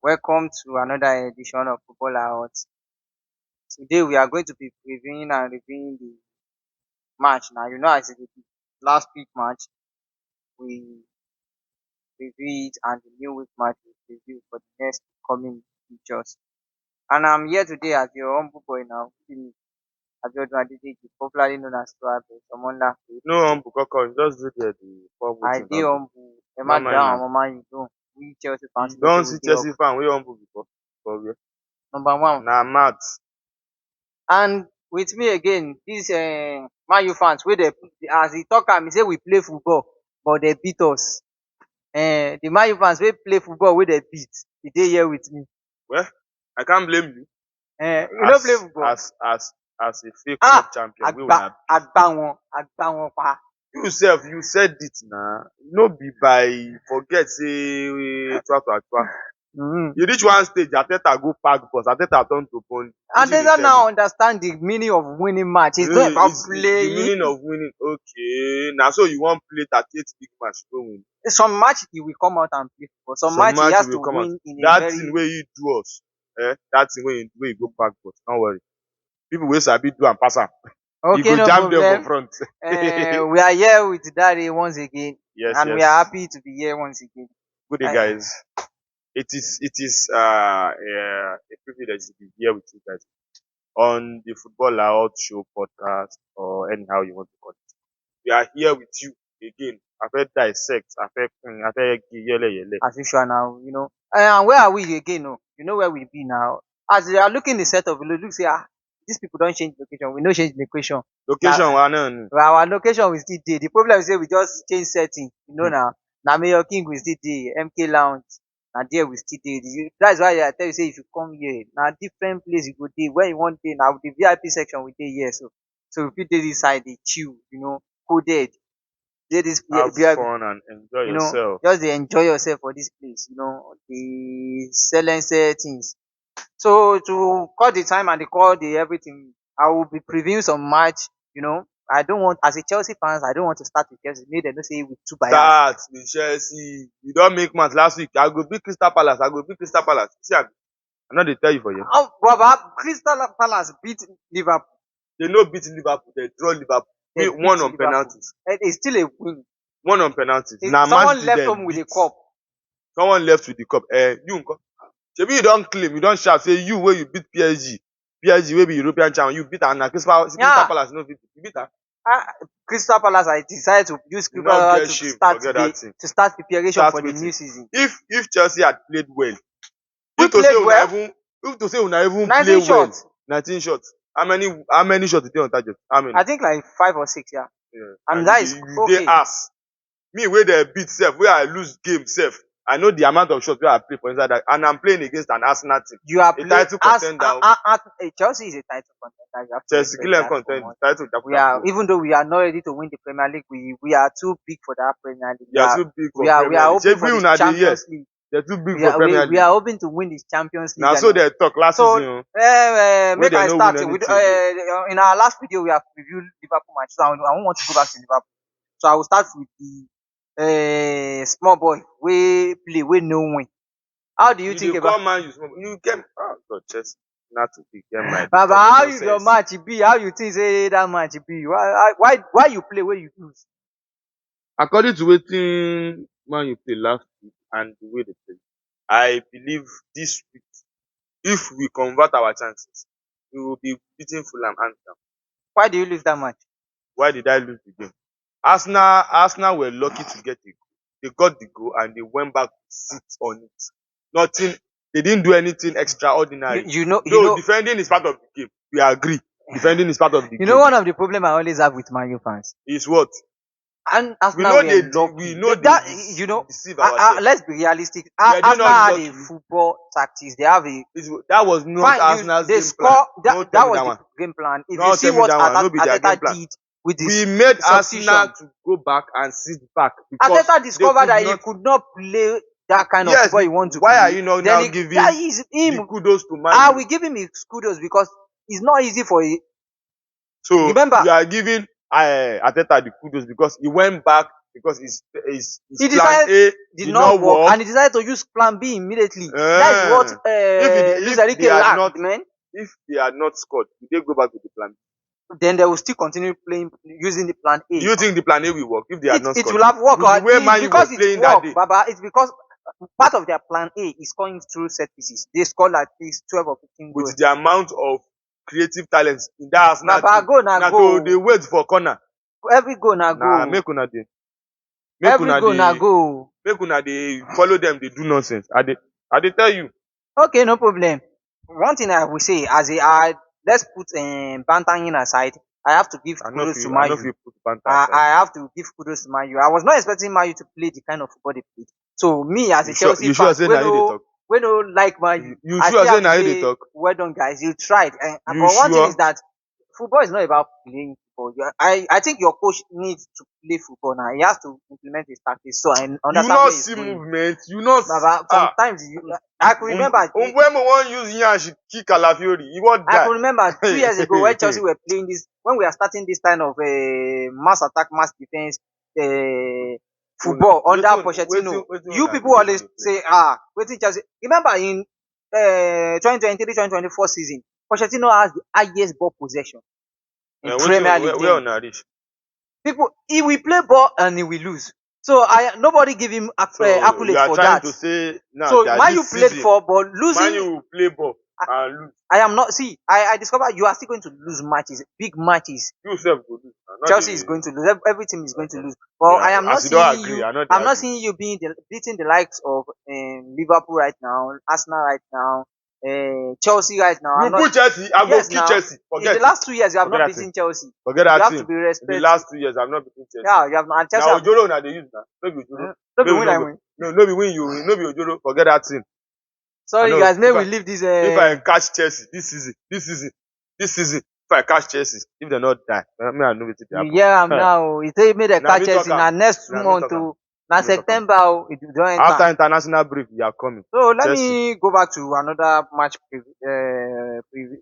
Welcome to another edition of Football Lahot. Today we are going to be previewing and reviewing the match. Now you know as it is the last week match, we review it and the new week match we review for the next coming features. And I'm here today as your humble boy now, Abiodun Adedeji, popularly known as Abeex, Omonla. No humble koko, just do the form I waiting dey now. humble. Ẹ má No dá mind àwọn man you don't. We Chelsea fans You know say don't we see dey up. Chelsea fan wey humble before. For where? Number one. Na mad. And with me again, dis Man U fans wey dey as e talk am, e say we play football but dey beat us. The Man U fans wey play football wey dey beat, e dey here with me. Well, I can't blame you. You no play football? As a fake club champion, wey una be. Àgbà wọn pa. You sef, you said it na. No be by forget say twa. You reach one stage, Ateta go pack bus. Ateta turn to bond. And they don't now understand the meaning of winning match. It's not about The playing. meaning of winning. Okay, na so you wan play 38 big match go win. Some match he will come out and play football. Some match he has to win in a That very. thing wey you do us, that thing wey you go pack bus. Don't worry. People wey sabi do am pass am. Okay, You go no jam them problem. for front. We are here with Daddy once again, Yes, and yes. we are happy to be here once again. Good day, guys. It is a privilege to be here with you guys on the Football Lahot show podcast, or anyhow you want to call it. We are here with you again. I fẹ́ dissect, I fẹ́ yele. As usual now, you know. And where are we again? No, you know where we be now. As you are looking the setup, you look say these people don't change location. We no change location. Location wa náà ni. Our location will still dey. The problem is say we just change setting. You know now. Na Mayor King we still dey. MK Lounge. Na there we still dey. That's why I tell you say if you come here, na different place you go dey. Where you want dey, now the VIP section we dey here. So we fit dey this side, dey chill. You know, coded. Dey this Have VIP. fun and enjoy You know, yourself. just dey enjoy yourself for this place. You know, the silence things. So to cut the time and the everything, I will be previewing some match. You know, I don't want, as a Chelsea fans, I don't want to start with Chelsea. Make them no say we too biased. Start with Chelsea. You don make match last week. I go beat Crystal Palace. See, I no dey tell you for here. Oh, Baba, Crystal Palace beat Liverpool. They no beat Liverpool. They draw Liverpool. They Win one beat on Liverpool. penalties. It's still a win. One on penalties. Someone left home with a cup. Someone left with the cup. You nko. Shebi you don claim, you don shout say you wey you beat PSG. PSG wey be European champion, you beat am na Crystal Palace no fit. You beat am. Crystal Palace, I decided to use Crystal Palace to start preparation for the new season. If Chelsea had played well, if to say una even 19 play shots. Well, 19 shots. How many shots did they on target? How many? I think like 5 or 6, yeah. And that is okay. They ask me where they beat self, where I lose game self. I know the amount of shots where I play for inside that, and I'm playing against an Arsenal team. You are playing title contender. Chelsea is a title contender. Chelsea title. Even though we are not ready to win the Premier League, we are too big for that Premier League. We are too big for we are hoping for the Champions League. They're too big for Premier League. We are hoping to win the Champions League. Now, so they talk last season. Make I start with in our last video we have reviewed Liverpool match. So I won't want to go back to Liverpool. So I will start with the small boy we play, we no win. How do you think about? You get God, just not to pick them. Baba, how is your match be? How you think say that match be? Why you play where you lose? According to wetin man you play last week and the way they play, I believe this week, if we convert our chances, we will be beating Fulham hands down. Why do you lose that match? Why did I lose the game? Arsenal were lucky to get a goal. They got the goal and they went back to sit on it. Nothing. They didn't do anything extraordinary. Defending is part of the game. We agree. Defending is part of the game. You know, one of the problems I always have with Man U fans is what? And Arsenal let's be realistic. Arsenal had a football tactics. They have that was not Arsenal's game plan. That was the game plan. If you see what Arteta did with this, we made Arsenal to go back and sit back. Arteta discovered that he could not play that kind of football he wants to play. Why are you not now giving the kudos to Man? I will give him his kudos because it's not easy for him. So remember, you are giving Arteta the kudos because he went back, because his He plan decided A did did not not work work. and he decided to use plan B immediately. That is what Luis If they Enrique had lacked, not man. scored, would they go back to the plan B? Then they will still continue playing using the plan Do A. you think the plan A will work if they had not It scored? will have worked. With the way It's Man U was because it playing that worked, day, Baba. It's because part of their plan A is scoring through set pieces. They scored at least 12 or 15 with goals. the amount of creative talents in that Arsenal Baba, team, go na na to dey go. wait for corner. Every goal na Na go. make una dey make Every una goal na dey go. make una dey follow dem dey do nonsense. I dey tell you. Okay, no problem. One thing I will say, let's put Banter Arena aside. I have to give kudos to I no Mayu. fit put Banter aside. I have to give kudos to Mayu. I was not expecting Mayu to play the kind of football they played. So me as a Chelsea You sure fan, say na you dey talk? we no like Mayu, You I sure still say have to na you dey say talk? well done, guys. You tried. You But one thing sure? is that football is not about playing football. I think your coach needs to play football now. He has to implement his tactics. So I You understand no where he's see going. movement, you no Baba, sometimes I could remember. Mbeumo wan use yansh kick Calafiori, he wan I die. could remember 2 years ago when Chelsea were playing this, when we are starting this kind of mass attack, mass defense football under Pochettino. You people always say, waiting Chelsea. Remember in 2023-2024 season, Pochettino has the highest ball possession in Premier League. Where Then una reach? people, he will play ball and he will lose. So nobody give him So you accolade are for trying that. to say now So that Man U this played season for, but Man U losing. will play ball and lose. I am not. See, I discovered you are still going to lose matches, big matches. You sef go lose. Chelsea is going to lose. Every team is going to lose. But I am not As you don seeing agree, you. I no dey I'm not agree. seeing you beating the likes of Liverpool right now, Arsenal right now, Chelsea right now. You I'm not. put Chelsea, I go Yes, kill now. Chelsea. In the last 2 years, you have Forget not that thing. beaten Chelsea. Forget You that have to thing. be In the respectful. last 2 years, I've not beaten Chelsea. Yeah, you have not. And Chelsea. Now Ojoro una dey use now. No be Ojoro. No be win I win. No be win you win. No be Ojoro. Forget that thing. I Sorry, know guys. May we leave this. if I catch Chelsea this season, if I catch Chelsea, if they not die, me I know wetin dey You happen. hear am now. He say make dem Na catch me talk Chelsea am. na next Na me month talk am. o. Na Na me talk am. September o. It don enter. After international break, you are coming. So let Chelsea. me go back to another match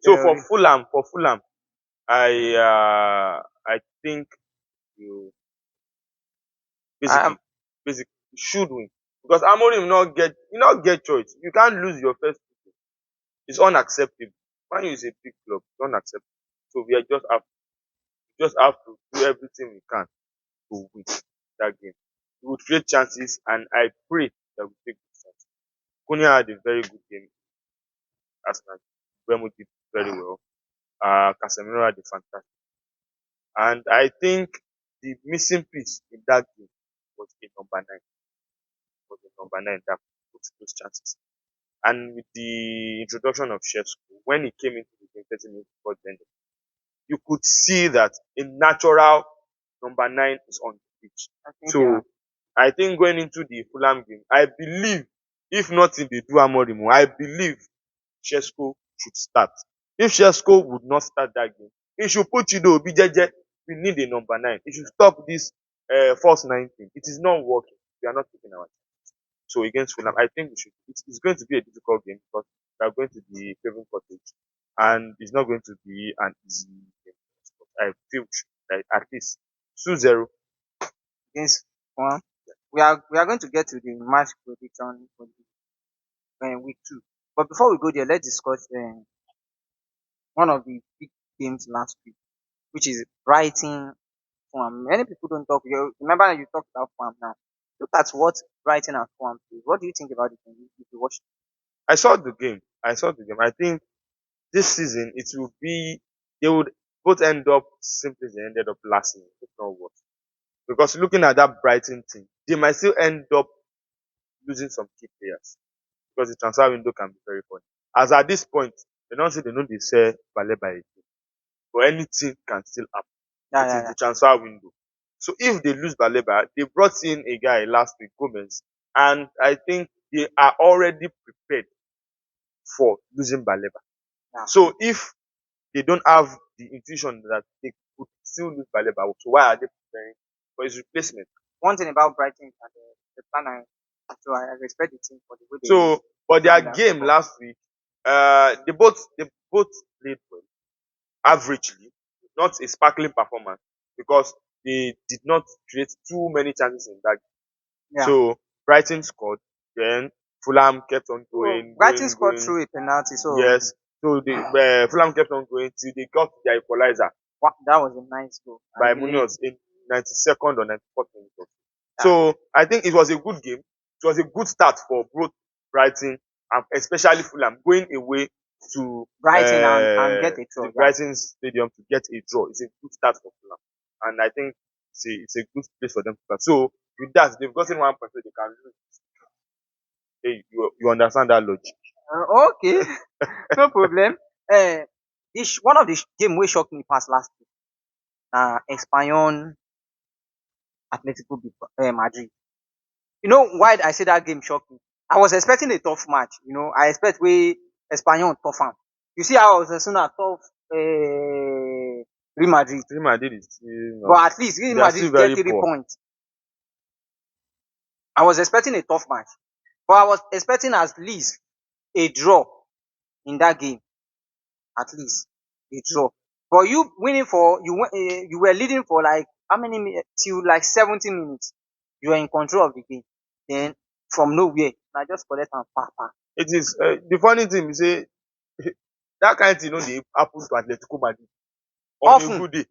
So for Fulham, I think you I basically am basically should win because Amorim not get choice. You can't lose your first two. It's unacceptable. Man U is a big club. It's unacceptable. So we are just have to do everything we can to win that game. We will create chances, and I pray that we take this chance. Cunha had a very good game. Arsenal. Bremo did very well. Casemiro had a fantastic. And I think the missing piece in that game was a number nine. That put those chances. And with the introduction of Shevsko, when he came into the game 30 minutes before the end, you could see that a natural number nine is on the pitch. So I think going into the Fulham game, I believe if nothing they do Amorim, I believe Shevsko should start. If Shevsko would not start that game, he should put Chido Obijeje. We need a number nine. He should stop this false nine thing. It is not working. We are not taking our chances. So against Fulham, I think we should. It's going to be a difficult game because we are going to be Craven Cottage, and it's not going to be an easy game. I feel like at least 2-0. against one. We are going to get to the match prediction for the week 2. But before we go there, let's discuss one of the big games last week, which is Brighton Fulham. Many people don't talk. You remember you talked about Fulham now. Look at what Brighton and Fulham play. What do you think about the game if you watched? I saw the game. I think this season it will be they would both end up simply as they ended up last season, if not worse. Because looking at that Brighton team, they might still end up losing some key players because the transfer window can be very funny. As at this point, they don't say they know they sell Baleba again, but anything can still happen. Yeah, It yeah, is yeah. the transfer window. So if they lose Baleba, they brought in a guy last week, Gomez, and I think they are already prepared for losing Baleba. Yeah. So if they don't have the intuition that they could still lose Baleba, so why are they preparing for his replacement? One thing about Brighton is that the plan, so I respect the team for the way they. So, but their play their game football. last week, they both played well, averagely, not a sparkling performance, because they did not create too many chances in that game. Yeah. So Brighton scored, then Fulham kept on So going, Brighton going, scored going. through a penalty, so Yes. So the Fulham kept on going till they got their equalizer that was a nice goal. I by believe. Munoz in 92nd or 94th minute. Yeah. So I think it was a good game. It was a good start for both Brighton and especially Fulham going away to Brighton and get a draw. the Yeah. Brighton Stadium to get a draw. It's a good start for Fulham, and I think it's a good place for them to start. So with that, they've gotten 1 point, so they can lose. Hey, you understand that logic? Okay, no problem. One of the game wey shock me pass last week na Espanyol Atletico Madrid. You know why I say that game shock me? I was expecting a tough match. I expect wey Espanyol tough am. You see how Osasuna tough Real Madrid, Real Madrid is still not. but at least Real They are still Madrid get very 3 points. poor. I was expecting a tough match, but I was expecting at least a draw in that game. At least a draw. But you winning for you were leading for like how many minutes till like 70 minutes. You were in control of the game. Then from nowhere, I just collect and pa. It is the funny thing is say that kind of thing dey happen to Atletico Madrid on a Often. good day.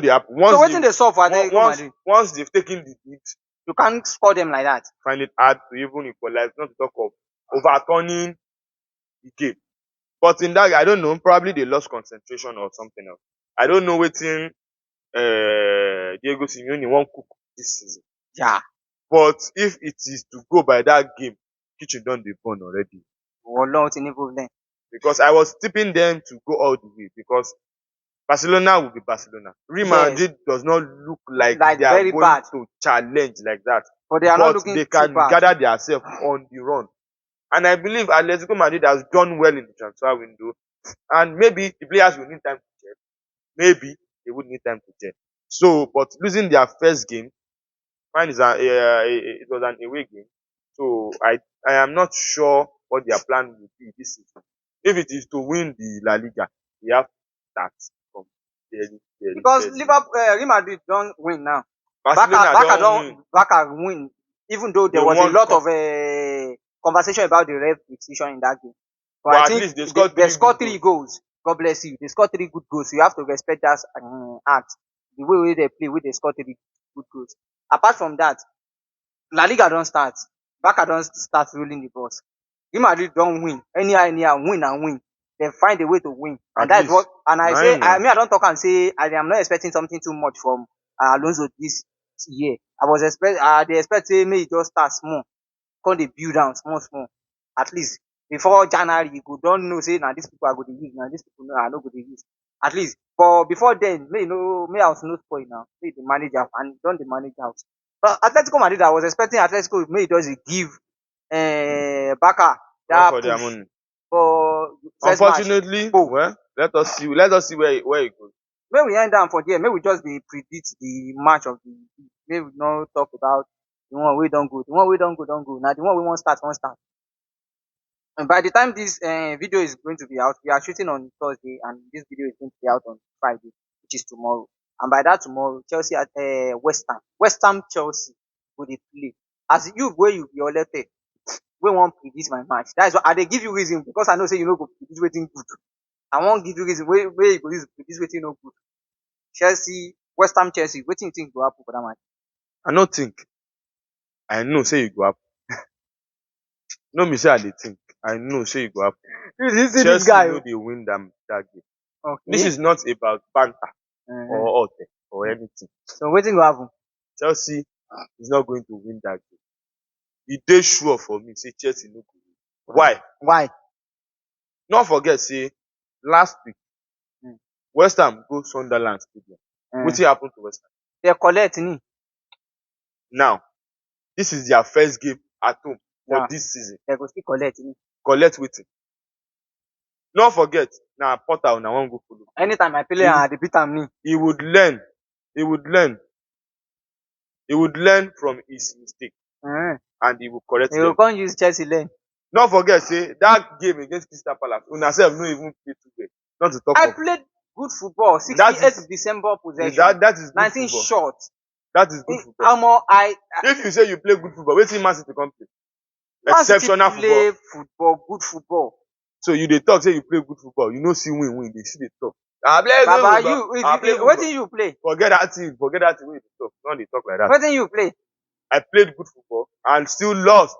Dey happen So once wetin dey sup for Atletico Madrid? once they've taken the lead, You can't score them like that. find it hard to even equalize, not to talk of overturning the game. But in that, I don't know, probably they lost concentration or something else. I don't know wetin Diego Simeone wan cook this season. Yeah. But if it is to go by that game, kitchen don dey burn already. Ọlọ́run ti ní problem. Because I was tipping them to go all the way because Barcelona will be Barcelona. Real Yes. Madrid does not look like Like they are very going bad. to challenge like that. But they are not But looking they too can bad. gather themselves on the run. And I believe Atletico Madrid has done well in the transfer window. And maybe the players will need time to gel. Maybe they would need time to gel. So, but losing their first game, mine is it was an away game. So I am not sure what their plan will be this season. If it is to win the La Liga, we have to start from very Because first game. Real Madrid don win now. Barcelona don win. Barca win, even though there They was a won lot cup. of conversation about the ref decision in that game. But But I at think least they scored they three scored good 3 goals. God bless you. They scored 3 good goals. So you have to respect that act. The way wey they play, wey they score 3 good goals. Apart from that, La Liga don start. Barca don start rolling the balls. Real Madrid don win. Anyhow, win and win. They find a way to win. And At that's least. what, and I say, Nine now. I don't talk and say, I am not expecting something too much from Alonso this year. They expect say, may just start small. Come dey build am small. At least before January, you go don know say na these people I go dey use, na these people I no go dey use. At least, but before then, may house no spoil now. May dey manage house and don dey manage house. But Atletico Madrid, I was expecting Atletico may just give Barca Run that for their push money. for first match. Unfortunately, Oh, well, let us see where it goes. may we end am for there. May we just dey predict the match of the week. May we no talk about the one wey don go. The one wey don go don go. Na the one wey wan start wan start. And by the time this video is going to be out, we are shooting on Thursday, and this video is going to be out on Friday, which is tomorrow. And by that tomorrow, Chelsea at West Ham Chelsea go dey play. As you wey you be Olete, wey wan predict my match. That is why I dey give you reason because I know say you no go predict wetin good. I wan give you reason wey you go use predict wetin no good. West Ham Chelsea, wetin you think go happen for that match? I no think. I know say you go happen. No be say I dey think. I know say you go happen. You see this Chelsea guy? no dey win that game. This Okay. is not about banter or ote or Mhm. anything. So wetin go happen? Chelsea is not going to win that game. E dey sure for me say Chelsea no go win. Why? Why? No forget say last week Mm. West Ham go Sunderland stadium. Wetin happen to West Ham? They collect ni. Now, this is their first game at home for Yeah. this season. They go still collect ni. Collect wetin? No forget na Porter una wan go follow. Anytime I play am, I dey beat am ni. He would learn from his mistake and he will correct They go them. come use Chelsea learn. No forget say that game against Crystal Palace una sef no even play too well. Not to talk I of played Good football. That 68 is December is possession. that is good 19 football. shots. That is good football. Omo, If you say you play good football, wetin Man City come play? Man City Exceptional football. play football, good football. So you dey talk say you play good football, you no see win, dey still dey talk. I play good Baba, football. I play good football. wetin you play? Forget that thing wey you dey talk. No dey talk like that. Wetin you play? I played good football and still lost.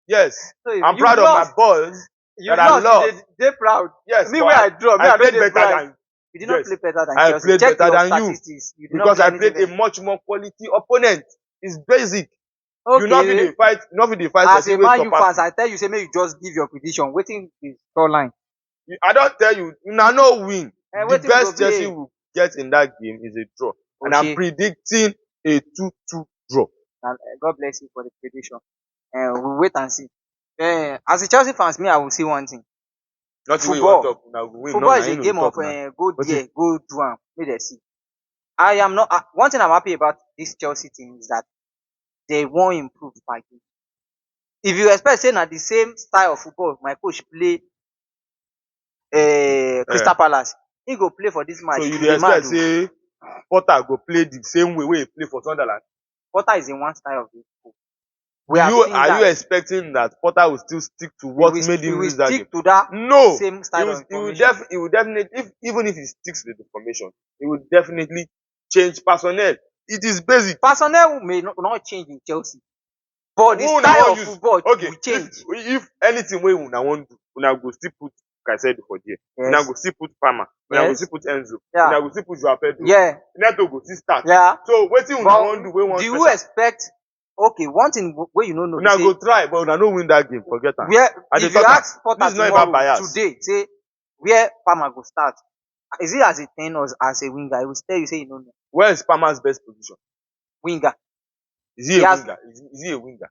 Yes, So I'm you proud of my lost. boys You that I lost. You lost. dey proud. Yes, Me but wey I draw, me I I no played dey better proud. than You did not yes. play better than I Chelsea. played Check better your than you statistics. You did not because play I anything played a better. much more quality opponent. It's basic. You not fit Okay. dey fight, As a person wey Man U surpass fans, you. I tell you, say make you just give your prediction. Wetin be scoreline? I don tell you, una no win. The Wetin we go best Chelsea play? will get in that game is a draw, and I'm Oshey. predicting a 2-2 draw. God bless you for the prediction. We wait and see. As a Chelsea fans, me I will see one thing. Not the way you want Football. talk, una go win. Football No, is na a you no dey game of talk now. go Wetin? there, go do am, make dem see. I am not. One thing I'm happy about this Chelsea team is that they won't improve per game. If you expect say na the same style of football my coach play Eh. Crystal Palace, he go play for this match. So you You dey dey mad expect o. say Potter go play the same way wey he play for Sunderland? Potter is in one style of football. We Do have you seen are you that. expecting that Potter will still stick to what made He him will lose that game? stick to that No. same style of He will formation. definitely even if he sticks with the formation, he will definitely change personnel. It is basic. Personnel may not change in Chelsea, but the Who una style wan of use? football Okay, will change. if anything wey una wan do, una go still put Caicedo for there. Una Yes. go still put Palmer. Una go Yes. still put Enzo. Yeah. Una go still put Joao Pedro. Yeah. Neto go still start. Yeah. So wetin una But wan do wey wan do you special? expect? Okay, one thing wey you no know be Una say go try, but una no win that game. Forget am. where I dey if you talk am. ask Potter This is not about tomorrow, bias. today, say where Palmer go start, is it as a 10 or as a winger? He will tell you say you no know. Where is Palmer's best position? Winger. Is he He a has winger? Is he a winger?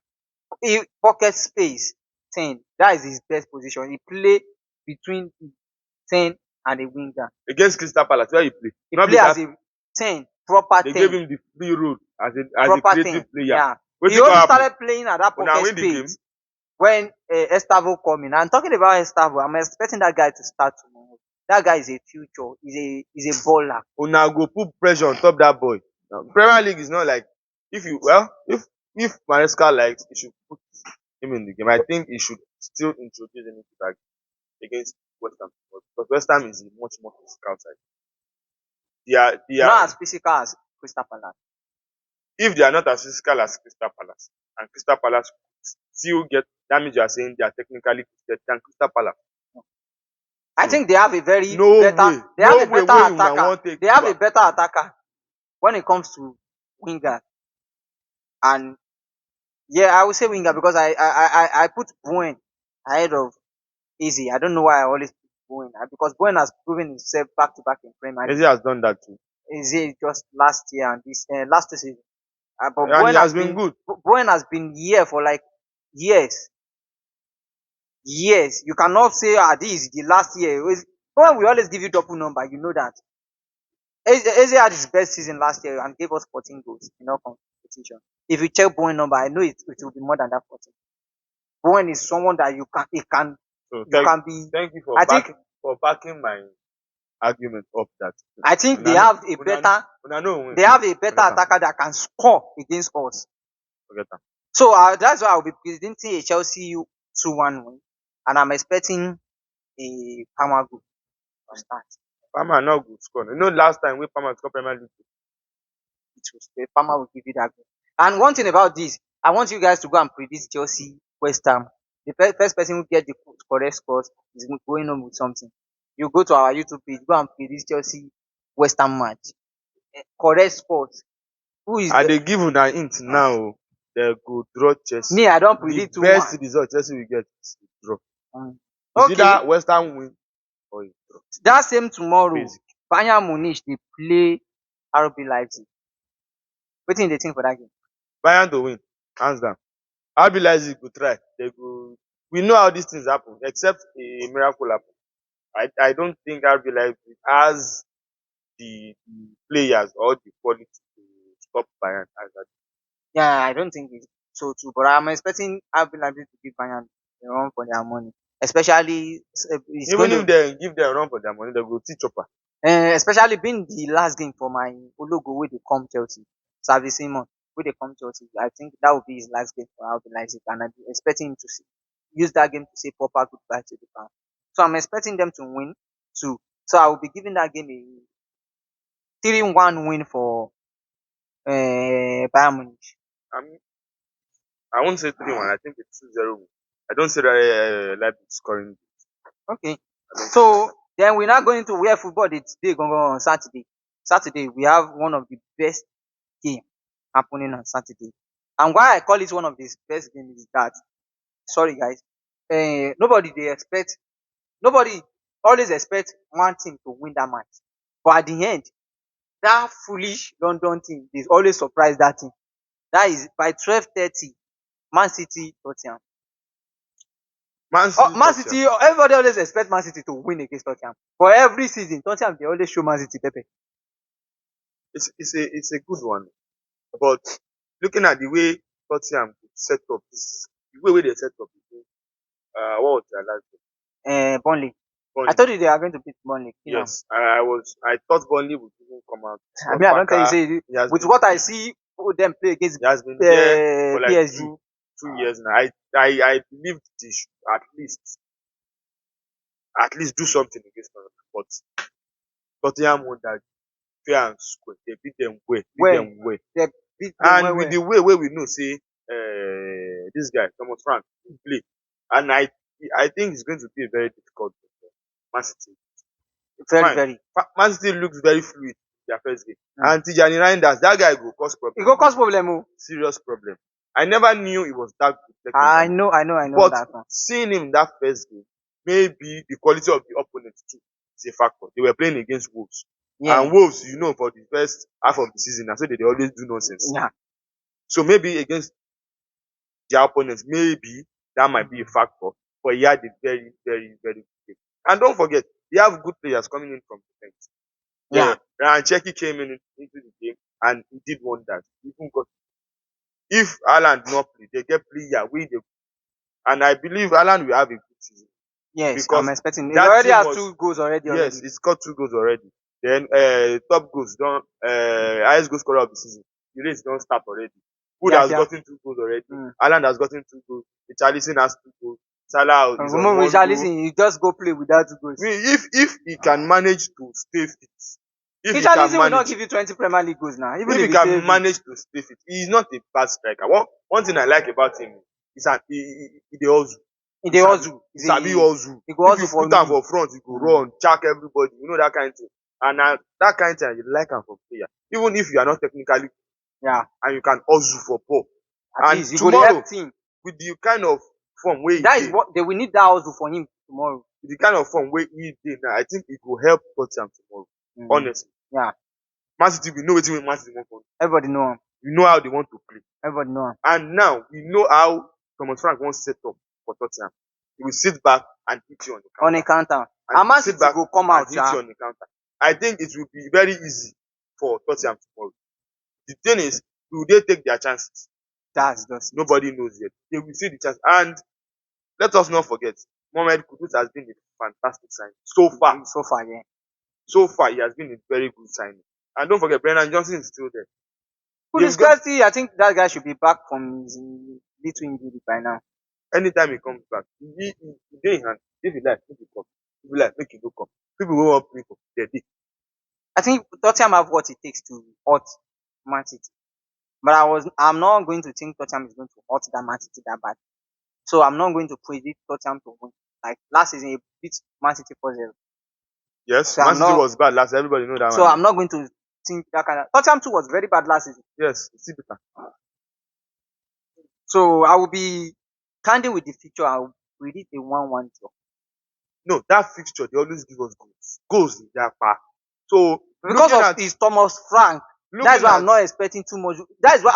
pocket space 10. That is his best position. He play between 10 and a winger. Against Crystal Palace, where he play? He Not be play as that a 10, proper they gave 10, him the free road as a proper creative 10. player. Yeah. He Wetin go only happen? started playing at that Una pocket win the game. space when Estavo come in. I'm talking about Estavo. I'm expecting that guy to start tomorrow. That guy is a future. He's a baller. Una go put pressure on top that boy. Now, Premier League is not like if Maresca likes, he should put him in the game. I think he should still introduce him into that game against West Ham because West Ham is a much more physical side. Not as physical as Crystal Palace. If they are not as physical as Crystal Palace and Crystal Palace still get damage, you are saying they are technically gifted than Crystal Palace. I think they have a very No better. way. They have No a way better wey una attacker. wan take They have do a am. better attacker when it comes to winger. And yeah, I would say winger because I put Bowen ahead of Easy. I don't know why I always put Bowen because Bowen has proven himself back to back in Premier Eze League. has done that too. Easy just last year and this last season. But And he has been good. Bowen has been here for like years. Years. You cannot say this is the last year. Bowen will always give you double number. You know that. Eze had his best season last year and gave us 14 goals in all competition. If you check Bowen number, I know it will be more than that 14. Bowen is someone that So you can be. thank you I think for backing my argument up that. I think they Una have a una better una no win. they have a better Forget am. attacker that can score against us. Forget am. So that's why I'll be predicting a Chelsea 2-1 win, and I'm expecting a Palmer goal to start. Palmer no go score. You know last time wey Palmer score Premier League. Palmer will give you that goal. And one thing about this, I want you guys to go and predict Chelsea West Ham. The first person who get the correct scores is going home with something. You go to our YouTube page, go and predict Chelsea West Ham match. Correct scores. Who is I dey give una hint now o. They go draw Chelsea. me? I don't The predict 2-1. best result Chelsea will get is a draw. It's Okay. either West Ham win or a draw. That same tomorrow, Basic. Bayern Munich dey play RB Leipzig. Wetin you dey think for that game? Bayern to win, hands down. RB Leipzig go try. They go. We know how these things happen, except a miracle happen. I don't think RB Leipzig has the players or the quality to stop Bayern as that. Yeah, I don't think it's so too, but I'm expecting RB Leipzig to give Bayern a run for their money. Especially, it's Even going if to. they give them a run for their money, they go teach chopper. Especially being the last game for my Ologo wey dey come Chelsea, Xavi Simon wey dey come Chelsea. I think that will be his last game for RB Leipzig, and I'm expecting him to use that game to say proper goodbye to the fans. So I'm expecting them to win too. So I will be giving that game a 3-1 win for Bayern Munich. I'm, I won't say 3-1. I think it's 2-0. I don't say that Leipzig scoring. Okay. I don't. So then we're now going to where football is today going on Saturday. Saturday we have one of the best game happening on Saturday. And why I call it one of the best games is that, sorry guys, nobody always expect one team to win that match. But at the end, that foolish London team is always surprise that team. That is by 12:30, Man City, Tottenham. Man Oh, City, Man Tottenham. City, everybody always expect Man City to win against Tottenham. For every season, Tottenham they always show Man City pepper. It's a good one. But looking at the way Tottenham set up, the way they set up, what was their last game? Burnley. I Burnley. told you they are going to beat Burnley. You know. Yes, I thought Burnley would even come out. I Scott mean, I don't tell you, Parker, say, he has with been what I see them play against he has been there for like PSG. two years now. I believe they should at least do something against them. But Tottenham won that fair and square. They beat them well, beat Well, them well. they beat them And well, with well. the way where we know, say this guy Thomas Frank he play, and I think it's going to be a very difficult game for Man City. Very, Fine, very. Man City looks very fluid in their first game, Mm. and Tijani Reinders, that guy go cause It problem, go cause problem. Oh. serious problem. I never knew he was that good I technically, know, I know but that one. seeing him in that first game, maybe the quality of the opponent too is a factor. They were playing against Wolves, Yeah, and Wolves, for the first half of the season, I said they always do nonsense. yeah, So maybe against their opponents, maybe that might be a factor. But he had a very, very, very good game. And don't forget, they have good players coming in from defense. Yeah, yeah. Ryan Cherky came into the game and he did wonders. Even got, if Alan not play, they get player with the and I believe Alan will have a good season Yes, I'm because expecting. He that already team has was 2 goals already. yes, Already. he scored 2 goals already. Then top goals done highest goal scorer of the season. The race don't start already. Wood Yeah, has yeah. gotten 2 goals already. Mm. Alan has gotten 2 goals. Richarlison has 2 goals. Salah is on Remember, 1 goal. Richarlison, he just go play without 2 goals. I mean, if he can manage to stay fit, if he can Richarlison will not manage, give you 20 Premier League goals now, even if if he he stay can fit. manage to stay fit, he is not a bad striker. One thing I like about him is that he dey hustle. He He dey sabi hustle. he sabi hustle. He go If you hustle for put am me. for front, he go Mm. run, jack everybody. You know that kind of thing. And that kind of thing you like am for player. Even if you are not technically Yeah. and you can hustle for ball. At And least you go dey tomorrow, help team. with the kind of form wey That he is dey, what they will need that hustle for him tomorrow. with the kind of form wey he dey now, I think he go help Tottenham tomorrow. Mm. Honestly. Yeah. Man City, we know wetin Man City want to do. Everybody know him. We know how they want to play. Everybody know him. And now we know how Thomas Frank wants set up for Tottenham. He will sit back and hit you on the On counter. a counter. And And he will Man sit City back go come and out, hit yeah. you on the counter. I think it will be very easy for Tottenham tomorrow. The thing is, will they take their chances? That's just it. Nobody knows yet. They will see the chance. And let us not forget, Mohamed Kudus has been a fantastic signing. So far, Yeah. he has been a very good signing. And don't forget, Brennan Johnson is still there. They've got Kulusevski, I think that guy should be back from his little injury by now. anytime he comes back, he dey in hand. If he like, make he come. If he like, make he no come. People wey wan play for their day. I think Tottenham have what it takes to hurt Man City. But I'm not going to think Tottenham is going to hurt that Man City that bad. So I'm not going to predict Tottenham to win. Like last season, he beat Man City 4-0. Yes, So Man I'm City not. was bad last. Everybody know that So one. I'm not going to think that kind of. Tottenham too was very bad last season. Yes, it's still better. So I will be candid with the future. I will predict a 1-1 draw. No, that fixture they always give us goals. Goals in their part. So Because looking of at his Thomas Frank. That's looking why at I'm not expecting too much. That is why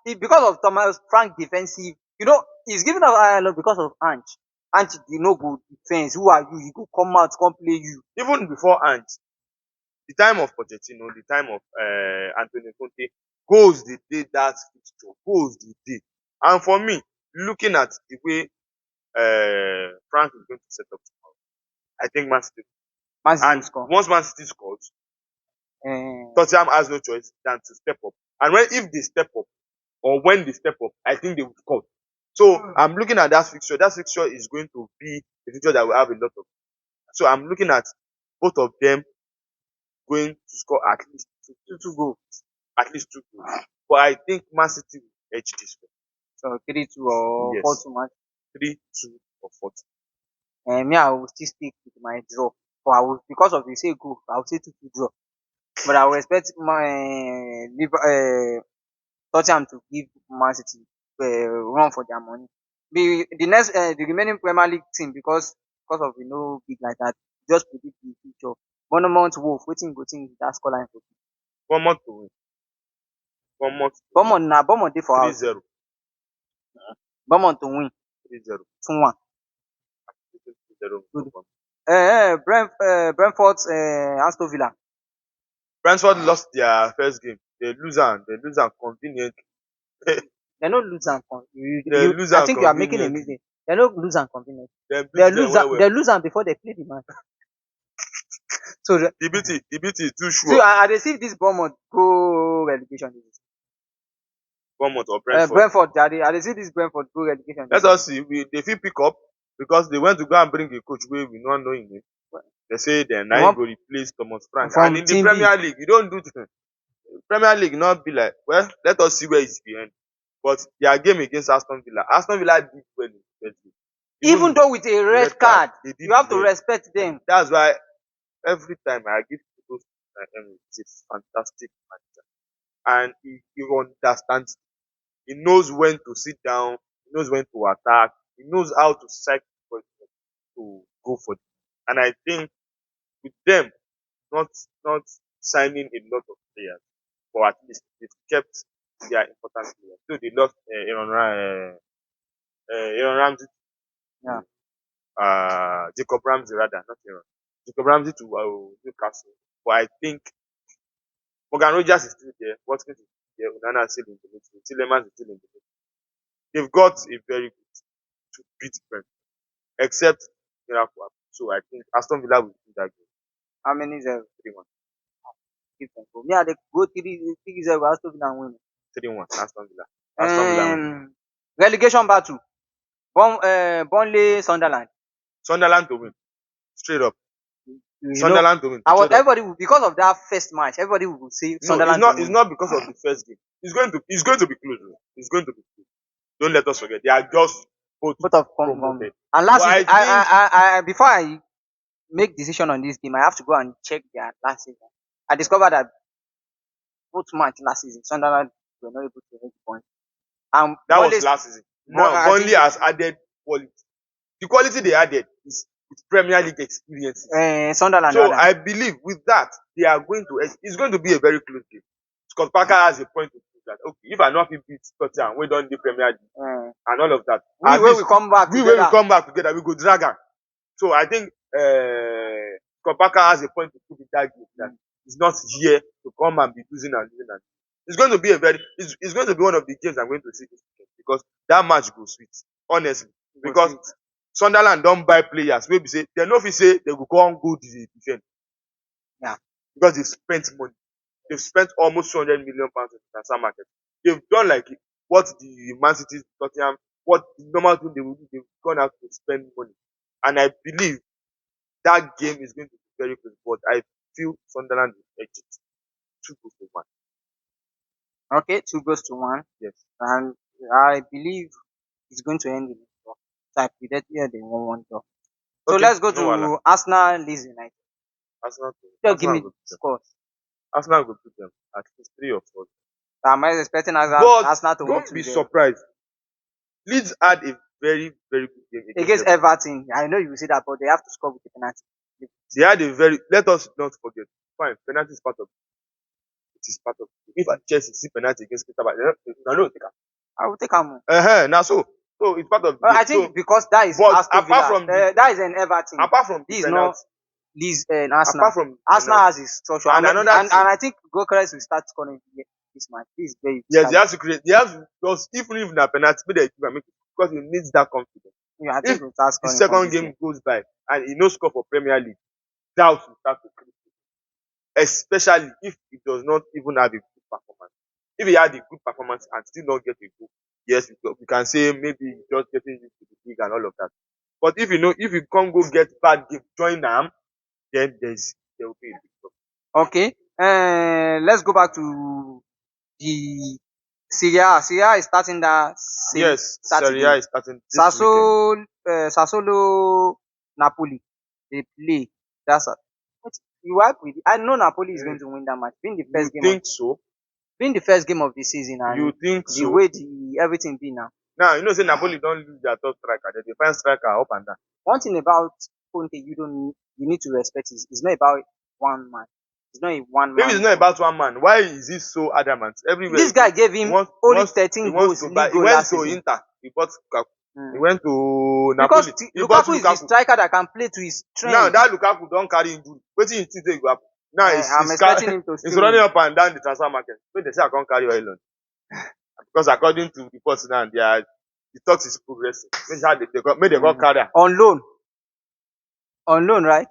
fine. because of Thomas Frank defensive. He's giving us because of Ange. Ange, no good defense. Who are you? You go come out, come play you. Even before Ant, the time of Pochettino, the time of Antonio Conte, goals they did that fixture. Goals they did. And for me, looking at the way Frank is going to set up tomorrow, I think Man City. Man City will And score. once Man City scores, Eh, Tottenham has no choice than to step up. And if they step up, or when they step up, I think they will score. So I'm looking at that fixture. That fixture is going to be a fixture that will have a lot of. So I'm looking at both of them going to score at least two goals. At least two goals. But I think Man City will edge this one. so 3-2 or Yes. 4-2 match. 3-2 or 4-2. Me, I will still stick with my draw. But I will, because of you say goal, I will say 2-2 draw. But I will expect Tottenham to give Man City run for their money. The remaining Premier League team, because of big like that, just predict the future. Bournemouth, Wolf, wetin go think that scoreline for be? Bournemouth to win. Bournemouth to win. Bournemouth dey for house. 3-0. Bournemouth to win 3-0. 2-1. 3-0 for Good. Bournemouth. Brentford, Aston Villa. Brentford lost their first game. They lose am conveniently. They no lose am They lose I am think you are making a conveniently. mistake. They no lose am conveniently. Dem beat dem well well. They lose am before they play the match. So The beauty is too see, sure. I dey see this Bournemouth go relegation this season. Bournemouth or Brentford. Brentford, I dey see this Brentford go relegation this Let season. us see. They fit pick up because they went to go and bring a coach wey we no know him name. They say dem na him go replace Thomas Frank. From And in the Team B. Premier League, you don't do Premier League not be like, well, let us see where it's behind. But their game against Aston Villa did well in the first game. Even though with a red card, they did you have to well. respect them. That's why every time I give kudos to Emery, he's a fantastic manager. And he understands. He knows when to sit down. He knows when to attack. He knows how to psych people to go for it. And I think with them not signing a lot of players, but at least they've kept their important players. So they lost Aaron Ramsey, Yeah. Jacob Ramsey rather, not Aaron. Jacob Ramsey to Newcastle. But I think Morgan Rogers is still there. Watkins is still there. Onana is still in the midfield. Tillemans is still in the midfield. They've got a very good to beat Brentford, except Miracle. So I think Aston Villa will win that game. How many 0? 3-1. Give them go. Me, I dey go 3-0 Aston Villa win. 3-1. Aston Villa. Aston Villa win. Relegation battle. Burnley, Sunderland. Sunderland to win. Straight up. You know, Sunderland to win. everybody will, because of that first match, everybody will say No, Sunderland it's not because of the first game. It's going to be close. It's going to be close. Don't let us forget. They are just both of promoted. and last But season, I before I make decision on this game, I have to go and check their last season. I discovered that both match last season, Sunderland were not able to make points. That was last season. Now, Burnley has added quality. The quality they added is with Premier League experiences. Sunderland. So I believe with that, they are going to. It's going to be a very close game. Scott Parker has a point to prove that. Okay, if I not beat Tottenham, we don't do Premier League and all of that. We will come back. We will come back together. We go drag her. So I think Scott Parker has a point to prove in that game that he's not here to come and be losing and losing. It's going to be it's going to be one of the games I'm going to see this weekend because that match goes sweet, honestly. Because Sunderland don't buy players. Maybe say they know if you say they will go on good defend. Yeah. Because they've spent money. They've spent almost 200 million pounds in the transfer market. They've done like what the Man City, Tottenham, what the normal thing they will do. They've gone out to spend money, and I believe that game is going to be very close. But I feel Sunderland will edge it 2-1. Okay, 2-1. Yes. And I believe it's going to end in a draw. So I predict here they won 1-1. So let's go to Arsenal, Leeds United. Just give me scores. Arsenal will beat them at least 3 or 4. Am I expecting Arsenal to win? Don't be surprised. Leeds had a very, very good game against Everton. I know you will say that, but they have to score with a penalty. They had a very. Let us not forget. Fine, penalty is part of it. It is part of it. If Chelsea see penalty against Crystal Palace, I will take them. Now so it's part of. I think because that is Aston Villa. That is an Everton. Apart from this is not Leeds and Arsenal. Apart from Arsenal has his structure, and I think Gokeres will start scoring this match. This is very. Yes, they have to create. They have to, because even if na penalty, make they make it because he needs that confidence. Yeah, I think if the second game goes by and he no score for Premier League, doubt will start to creep, especially if he does not even have a good performance. If he had a good performance and still not get a goal, yes, we can say maybe he's just getting used to the league and all of that. But if you can't go get bad game, join am, then there will be a big problem. Okay. Let's go back to the Serie A. Serie A is starting that same Yes, Serie A Saturday. is starting this weekend. Sassuolo, Napoli. They play. That's a, what you work with. I know Napoli is going to win that match. You think so? Being the first game of the season You and think the so? way the everything be now. Now you know say Napoli don lose their top striker. They find striker up and down. One thing about Conte you need to respect is it's not about one man. It's not a one If it's man. not about one man, why is he so adamant? Everywhere This guy gave he him wants, only he 13 wants goals to buy. league He goal went last to season. Inter. He bought Lukaku. He Mm. went to Because Napoli. He bought Lukaku is the Lukaku. striker that can play to his Now strength. that Lukaku don carry injury, wetin you think say go happen? Now I'm expecting him to he's still running win. up and down the transfer market. Wey dey say I come carry oil on. Because according to reports now, the talks is progressing. Make they go Mm. carry am. On loan, right?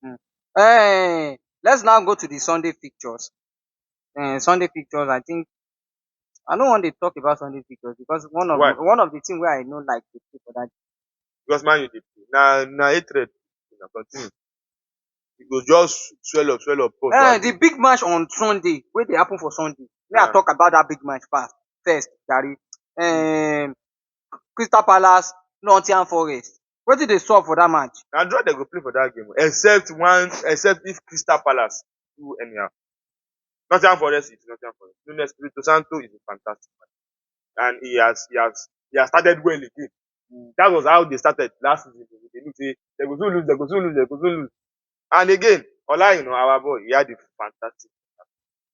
Mm. Let's now go to the Sunday fixtures. Sunday fixtures, I think I don't want to talk about Sunday fixtures because Why? one of the things where I know like to play for that. Because Man U dey play. Na hatred. Na continue. E go just swell up post one The day. big match on Sunday, where they happen for Sunday. May I Ah, talk about that big match first, Gary. Um, Crystal Palace, Nottingham Forest. What did they solve for that match? na draw dem go play for that game except if Crystal Palace do anyhow. Nottingham Forest is Nottingham Forest. Nuno Espirito Santo is a fantastic man and he has started well again. Mm. That was how they started last season. They look say dem go soon lose, dem go soon lose, dem go soon lose. And again, Olajuwon our boy, he had a fantastic.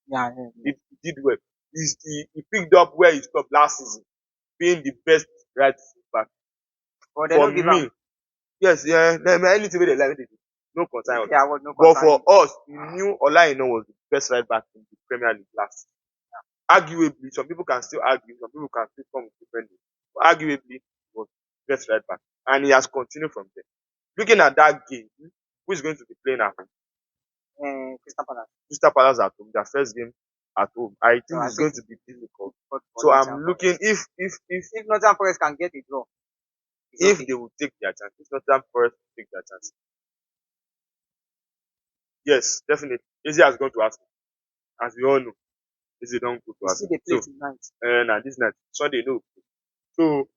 Yeah, He did well. He picked up where he stopped last season, being the best right full back. but they For don't give up. me, yes, yeah, anything wey they like, they do. No concern us. Yeah, was no But concern. for us, we knew Olajuwon was the best right back in the Premier League last season. Arguably, some people can still argue, some people can still come with different names. But arguably, he was the best right back. And he has continued from there. Looking at that game, who is going to be playing at home? Crystal Palace. Crystal Palace at home, their first game at home. I So think I it's going think to be difficult. for So I'm Nottingham looking Forest. If Nottingham Forest can get a draw, it's if okay. they will take their chance. If not time first take their chance. Yes, definitely. Easy has gone to Arsenal. As we all know, Easy don't go to You see, Arsenal. they play So tonight. now this night, Sunday no. So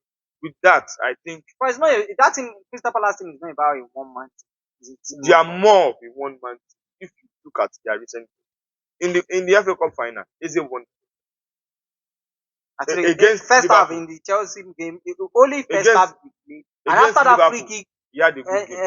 with that, I think But it's not that thing. Crystal Palace team is not about a one man team. It's a team they are of more of a one man team. If you look at their recent in the FA Cup final, Easy won actually against first half Liverpool. in the Chelsea game, only first half Against they played, and after that free Liverpool, kick, he had a good game.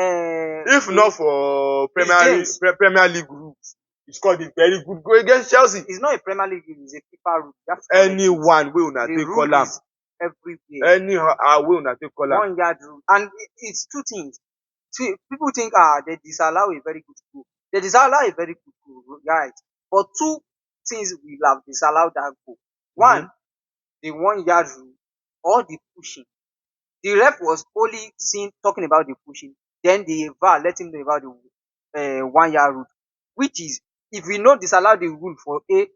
If the not for it's James. Premier League rules, he scored a very good goal against Chelsea. It's not a Premier League rule, it's a FIFA rule. You have to correct it. Anyone wey una The take rule call am, is everywhere. anyhow wey una take call am, 1 yard rule, and it's two things. See, people think they disallow a very good goal. They disallow a very good goal, right? But two things will have disallowed that goal. One, the 1 yard rule or the pushing. The ref was only seen talking about the pushing. Then the VAR let him know about the 1 yard rule, which is if we no disallow the rule for A,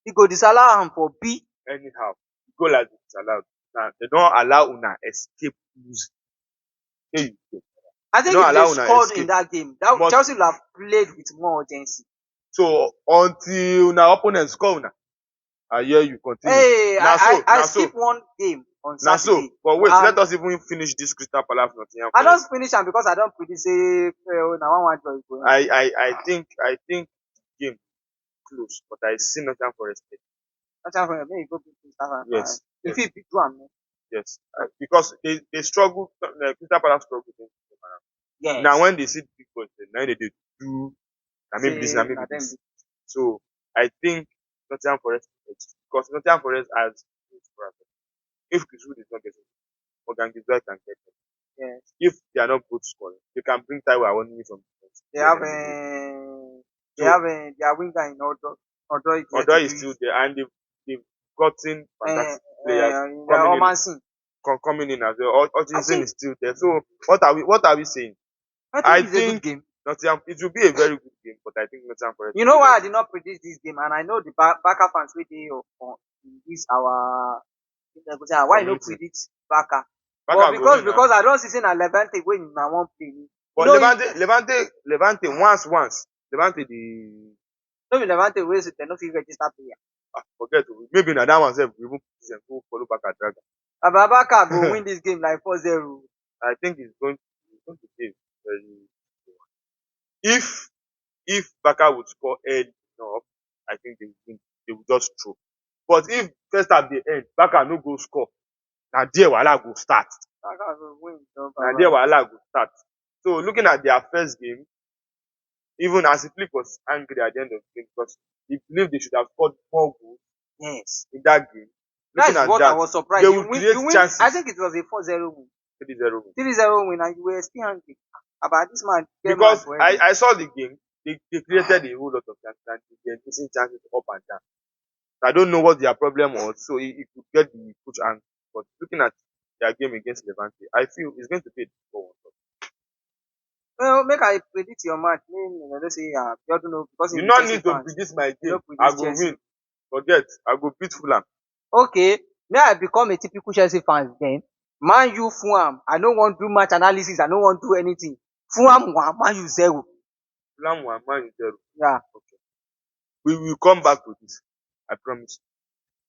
he go disallow am for B. anyhow. Goal has been disallowed. Now they don allow una escape losing. Shey you get? I They think don if they allow una scored in escape. that game, that But Chelsea would have played with more urgency. so until una opponent score una, I hear you continue. Hey, Na so, I na so, skipped one game on na so. Saturday. But wait, let And us even finish this Crystal Palace Nottingham I Forest. don't finish am because I don't predict say na one draw e go end. I think game close, but I see Nottingham Forest there. That time for me, you go beat Crystal Palace. Yes, If yes, he beat do am, yes. Because they struggle. Crystal Palace struggle against them. Now yes. when they see the big boys, then now they dey do. Na maybe this, na Say maybe na them this. beat. So I think Nottingham Forest edge because Nottingham Forest has good scorers. If Kiswood is not getting it, Morgan Gibbs can get them. Yes. If they are not both scoring, they can bring Taiwo Awoniyi from defense. They Let have them be good. So their winger in Odo is yet Odoi to is do still it. there, and they've gotten fantastic players The coming in, Omansin. coming in as well. I Hutchinson think is still there. So what are we saying? I I think it's a good think game. Nottingham, it will be a very good game, but I think Nottingham Forest You will know be why I less. did not predict this game, and I know the Barca fans wey dey on this our why you no Community. predict Barca? But Barca go win now. because I don see say na Levante wey una wan play. You But know if Levante once. Levante the no be Levante wey say dem no fit register player. forget o. Maybe na that one sef go even push dem go follow Barca drag Aba Barca go am. win this game like 4-0. I think it's going to be a very if if Barca would score early enough, I think they will win. They will just throw. But if first half dey end, Barca no go score, na there wahala go start. Barca go win no Na there baba. wahala go start. So looking at their first game, even as Flick was angry at the end of the game because he believed they should have scored more goals Yes. in that game. That Looking is at what I that, was they surprised. will create You win. I chances think it was a 4-0 win. 3-0 win. 3-0 win, and you were still angry about this man get mad Because for I, heaven. I saw the game, they created a whole lot of chances and they were missing chances up and down. I don't know what their problem was, so it could get the coach angry. But looking at their game against Levante, I feel it's going to be a difficult one. Well, make I predict your match. Make no say you don't know because You you be not Chelsea need to fans. predict my You no game. I predict go Chelsea. win. Forget, I go beat Fulham. Okay, may I become a typical Chelsea fan then? Man U Fulham. I no wan do match analysis. I no wan do anything. Fulham 1, Man U 0. Fulham one, Man U 0. Yeah. Okay. We will come back to this. I promise.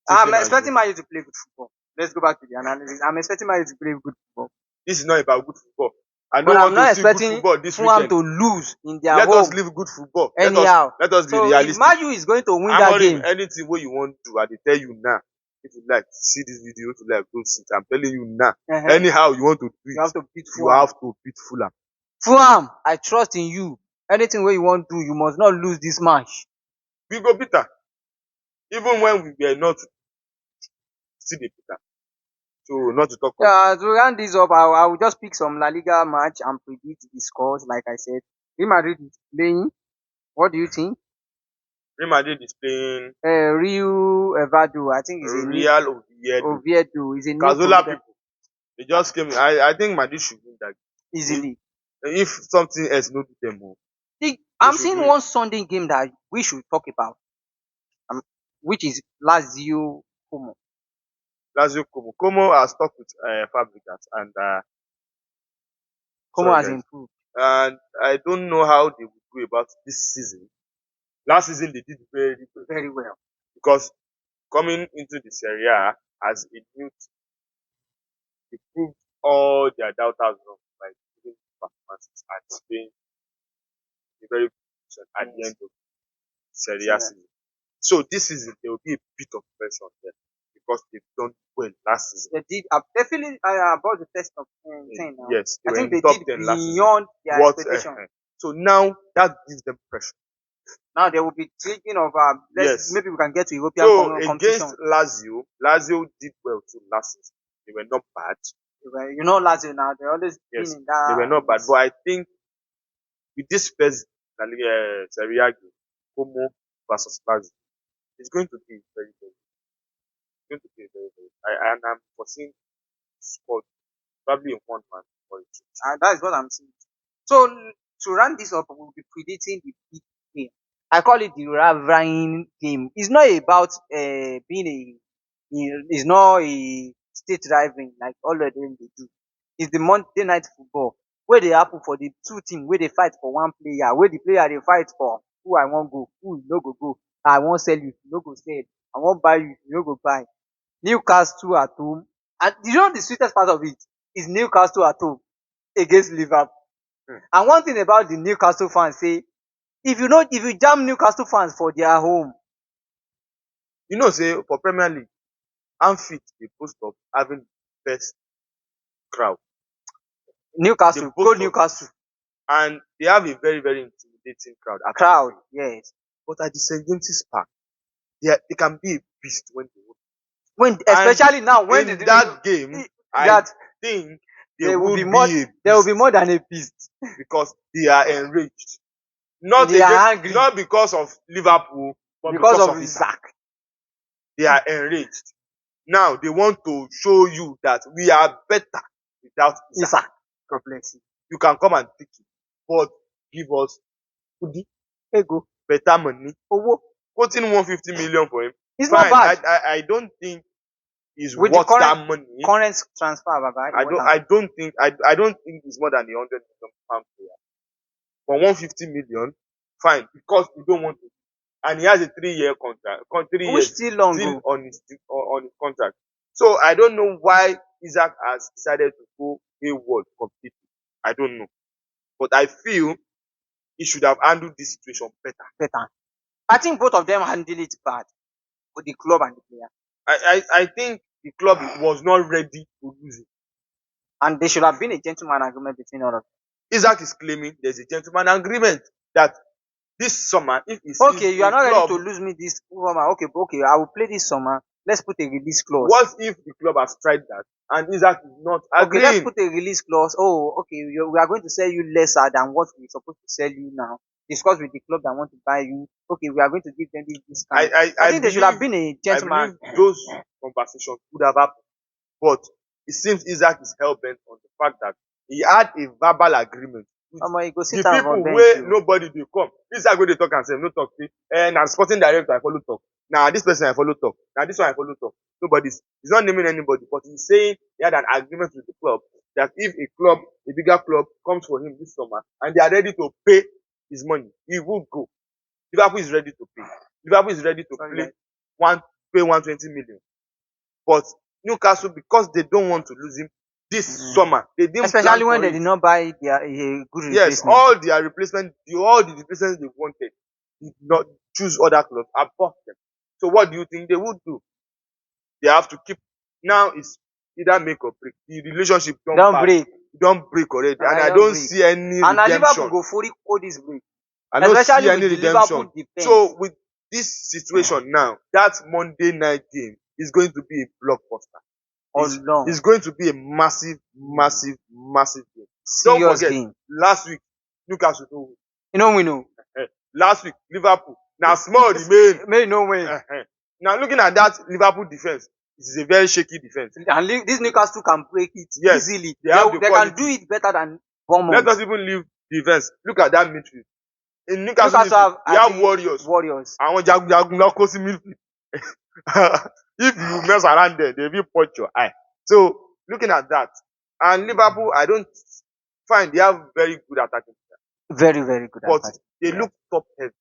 Since I'm when are you? expecting Man U to play good football. Let's go back to the analysis. I'm expecting Man U to play good football. This is not about good football. I But don't I'm want to not see good expecting football this Fulham weekend. to lose in their Let us home leave good football. anyhow. Let us be So if realistic. Man U is going to win that Amorim, game, anything what you want to do, I dey tell you now. If you like, see this video. If you like, don't see it. I'm telling you now. Anyhow you want to do you it, have to beat you Fulham. have to beat Fulham. Fulham, I trust in you. Anything wey you wan do, you must not lose this match. We go beat am. Even when we were not still dey beat am. So not to talk of Yeah, to round this up, I will just pick some La Liga match and predict the scores. Like I said, Real Madrid is playing. What do you think? Real Madrid is playing Rio Evado, I think is a new Real Oviedo. Oviedo is a new Cazorla promoted people. They just came. I think Madrid should win that game. easily. If something else no do them, they I'm should seeing win. one Sunday game that we should talk about, um, which is Lazio Como. Lazio Como. Como has talked with Fabregas and Como sorry has guys. improved And I don't know how they would go about this season. Last season they did very good very well. because coming into the Serie A as a new team, they proved all their doubters wrong by giving performances and staying in a very good position at the end of the Serie A Yeah. season. So this season there will be a bit of pressure on them because they've done well last season. They did. They feeling about the test of 10 now. Yes, they I were think in the they top did 10 last season. beyond their What? expectation. So now that gives them pressure. Now they will be thinking of Yes. maybe we can get to European So competition. against Lazio did well too last season. They were not bad. You know Lazio now, they always Yes, been in that. they were not bad. But I think with this first Serie A game, Como versus Lazio, it's going to be very, very. It's going to be very, very. And I'm foreseeing score probably in 1-1 or 2. That is what I'm saying. So to round this up, we'll be predicting the big game. I call it the rivalry game. It's not about being it's not a state rivalry like all of them they do. It's the Monday night football where they happen for the two teams where they fight for one player, where the player they fight for who I want go, who you no go. I want sell you no go sell. I want buy you no go buy. Newcastle at home, and you know the sweetest part of it is Newcastle at home against Liverpool. And one thing about the Newcastle fans say, if you jam Newcastle fans for their home, You know, say for Premier League, Anfield they boast of having best crowd. They Newcastle, go boast of it. Newcastle. And they have a very, very intimidating crowd at Crowd, Anfield. yes. But at the St. James's Park, they can be a beast when they want. When especially now when In that game, I that think they there will would be be more a there will be beast more than a beast. because they are enraged. They are angry Not because of Liverpool, but because because of of Isaac. Isaac. They are enraged. Now they want to show you that we are better without Isaac. God bless you. You can come and pick it. but give us kudi, Ego. better money. Owo. Quoting 150 million for him. It's not Fine. bad. I don't think is With the worth that money. current transfer, Baba. I don't think it's more than a 100 million pound player. For 150 million, fine, because we don't want to. And he has a 3-year contract. 3 years Which still long still go. on his contract. So I don't know why Isaac has decided to go AWOL completely. I don't know. But I feel he should have handled this situation better. I think both of them handled it bad. With the club and the player. I think the club was not ready to lose it. And there should have been a gentleman agreement between all of them. Isaac is claiming there's a gentleman agreement that this summer, if he sees Okay, you are not ready club, to lose me this summer. Okay, I will play this summer. Let's put a release clause. What if the club has tried that and Isaac is not agreeing? Okay, let's put a release clause. Oh, okay, we are going to sell you lesser than what we're supposed to sell you now. Discuss with the club that want to buy you. Okay, we are going to give them this discount. I think there should have been a gentleman. I believe those conversations could have happened, but it seems Isaac is hell bent on the fact that he had a verbal agreement with the people where nobody dey come. Isaac go dey talk and say no talk say na sporting director I follow talk, na this person I follow talk, na this one I follow talk. He's not naming anybody, but he's saying he had an agreement with the club that if a bigger club comes for him this summer and they are ready to pay his money, he will go. Liverpool is ready to pay. Liverpool is ready to pay 120 million. But Newcastle, because they don't want to lose him this summer, they didn't especially when they did not buy their good replacement. Yes, all the replacements they wanted did not choose other clubs above them. So what do you think they would do? They have to keep. Now it's either make or break. The relationship don't break already, and I don't see any redemption. And Liverpool go fully hold this break. I don't see any redemption. So with this situation now, that Monday night game is going to be a blockbuster. It's going to be a massive game. Don't forget, last week Newcastle don't win. You know we know. Last week Liverpool now small remain. May no win. Now looking at that Liverpool defense, it is a very shaky defense. And this Newcastle can break it easily. They can do it better than Bournemouth. Let us even leave defense. Look at that midfield. In Newcastle you have warriors. I want Jagunjagun close midfield. If you mess around there, they will punch your eye. So looking at that, and Liverpool, I don't find they have very good attacking players. Very, very good. But they look top heavy.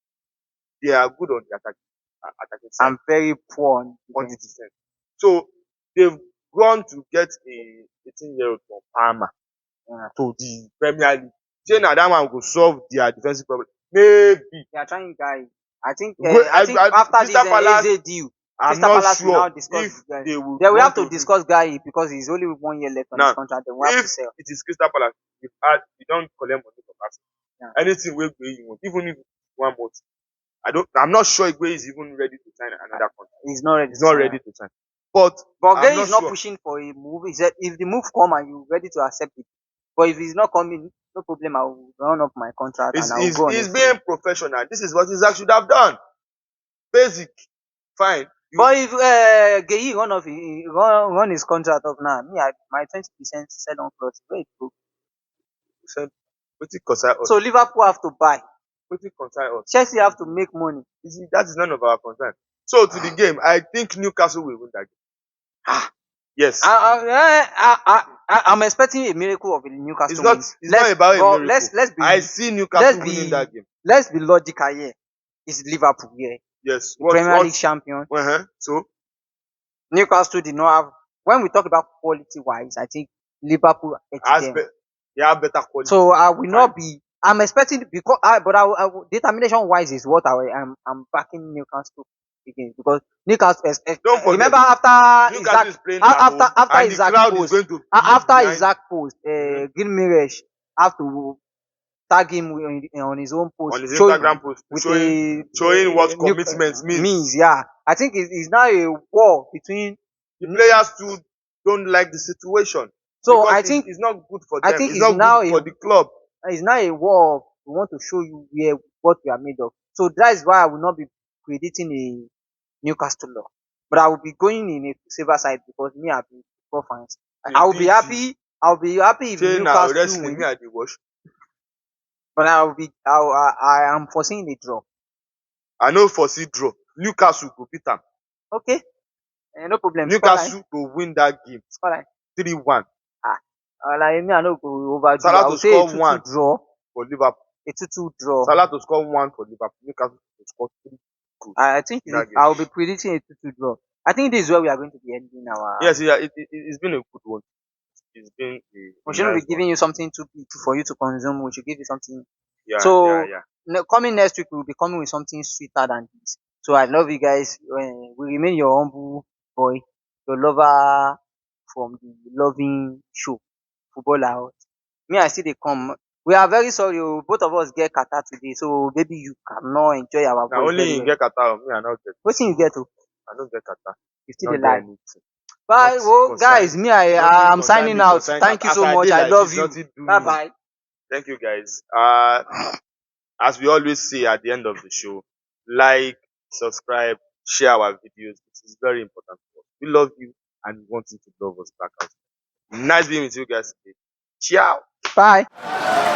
They are good on the attacking side. And very poor on the defense. So they've gone to get a 18-year-old from Parma to the Premier League. Saying that man will solve their defensive problem. Maybe they are trying, guys. I think after this Eze deal, I'm not sure if they will have to discuss Guy because he's only 1 year left on his contract. Then we have to sell. It is Crystal Palace. You don't collect money from us. Anything we you want, even if 1 month. I'm not sure Igwe is even ready to sign another contract. He's not ready to sign. But Guy is not pushing for a move. He said if the move come and you're ready to accept it. But if he's not coming, no problem. I will run up my contract and I will go on. He's being professional. This is what Isaac should have done. Basic. Fine. But if Gehi run his contract up now, my 20% sell on clause. Where it go? So Liverpool have to buy. Chelsea have to make money. That is none of our concern. So to the game, I think Newcastle will win that game. Yes. I'm expecting a miracle of Newcastle. It's not about a miracle. I see Newcastle winning that game. Let's be logical here. It's Liverpool here. Yes. Premier League champion. So Newcastle did not have. When we talk about quality wise, I think Liverpool they have better quality. So I will not be. I'm expecting because determination wise is what I'm backing Newcastle again because Newcastle. Don't forget, remember after Isaac post, Gilmiresh have to tag him on his own post, on his Instagram post, showing what commitment means. Yeah, I think it's now a war between the players too. Don't like the situation. So I think it's not good for them. I think it's not now good for the club. It's not a war. We want to show you what we are made of. So that is why I will not be predicting a Newcastle law, but I will be going in a safer side because me I've been football fans. I will be happy. I'll be happy if Newcastle win. But I am foreseeing a draw. I no foresee draw. Newcastle go beat am. Okay, no problem. Scoreline. Newcastle go win that game Scoreline. 3-1. Ah, like me, I no go overdo. Salah I to would say a score 2-2 one draw. for Liverpool. A 2-2 draw. Salah to score one for Liverpool. Newcastle to score 3 goals I think in that game. I will be predicting a 2-2 draw. I think this is where we are going to be ending our. Yes, yeah, it's been a good one. It's been We a shouldn't be nice one. giving you something too big for you to consume. We should give you something. Yeah, yeah, So yeah. coming next week, we'll be coming with something sweeter than this. So I love you guys. We remain your humble boy, your lover from the loving show, Football Lahot. Me, I still dey come. We are very sorry. Oh, both of us get catarrh today, so maybe you cannot enjoy our Now voice only very you well. get Qatar, me I not get. Wetin you get? Oh, I don't get Qatar. you still dey Not get lie. anything. Bye, Nothing oh concern. guys. Me, Nothing I'm concern signing me out. concern Thank Qatar. you As so I much. dey I like love this, you. nothing do Bye me. bye. Thank you guys. As we always say at the end of the show, like, subscribe, share our videos. It is very important for us. We love you and we want you to love us back as well. Nice being with you guys today. Ciao. Bye.